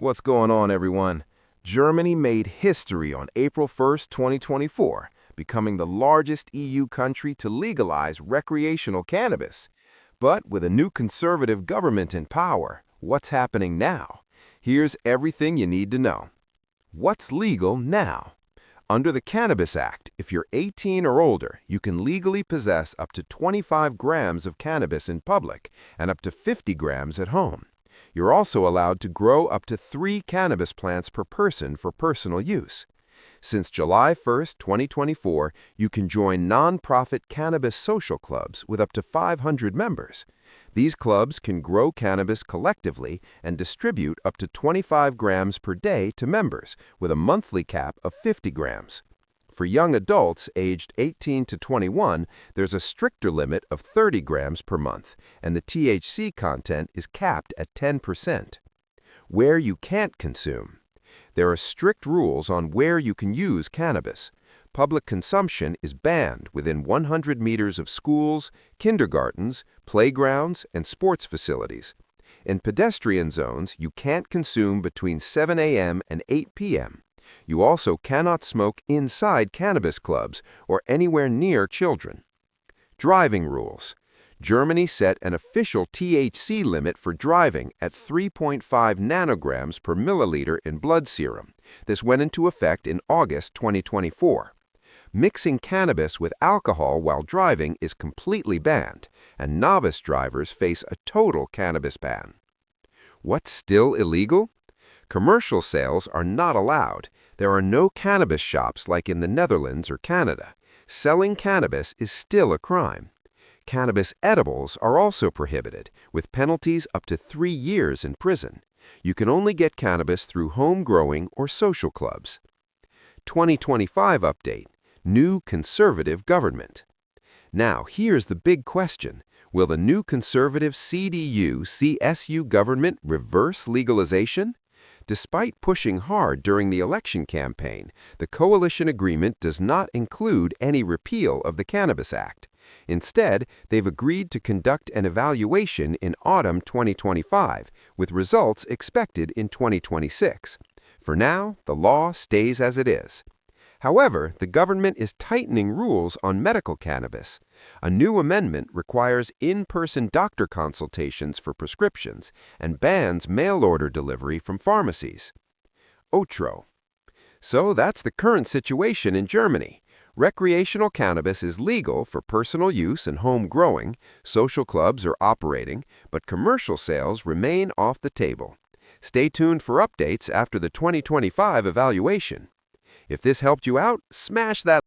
What's going on, everyone? Germany made history on April 1st, 2024, becoming the largest EU country to legalize recreational cannabis. But with a new conservative government in power, what's happening now? Here's everything you need to know. What's legal now? Under the Cannabis Act, if you're 18 or older, you can legally possess up to 25 grams of cannabis in public and up to 50 grams at home. You're also allowed to grow up to 3 cannabis plants per person for personal use. Since July 1st, 2024, you can join nonprofit cannabis social clubs with up to 500 members. These clubs can grow cannabis collectively and distribute up to 25 grams per day to members, with a monthly cap of 50 grams. For young adults aged 18 to 21, there's a stricter limit of 30 grams per month, and the THC content is capped at 10%. Where you can't consume. There are strict rules on where you can use cannabis. Public consumption is banned within 100 meters of schools, kindergartens, playgrounds, and sports facilities. In pedestrian zones, you can't consume between 7 a.m. and 8 p.m. You also cannot smoke inside cannabis clubs or anywhere near children. Driving rules. Germany set an official THC limit for driving at 3.5 nanograms per milliliter in blood serum. This went into effect in August 2024. Mixing cannabis with alcohol while driving is completely banned, and novice drivers face a total cannabis ban. What's still illegal? Commercial sales are not allowed. There are no cannabis shops like in the Netherlands or Canada. Selling cannabis is still a crime. Cannabis edibles are also prohibited, with penalties up to 3 years in prison. You can only get cannabis through home growing or social clubs. 2025 update. New conservative government. Now, here's the big question. Will the new conservative CDU-CSU government reverse legalization? Despite pushing hard during the election campaign, the coalition agreement does not include any repeal of the Cannabis Act. Instead, they've agreed to conduct an evaluation in autumn 2025, with results expected in 2026. For now, the law stays as it is. However, the government is tightening rules on medical cannabis. A new amendment requires in-person doctor consultations for prescriptions and bans mail-order delivery from pharmacies. Otro. So that's the current situation in Germany. Recreational cannabis is legal for personal use and home growing, social clubs are operating, but commercial sales remain off the table. Stay tuned for updates after the 2025 evaluation. If this helped you out, smash that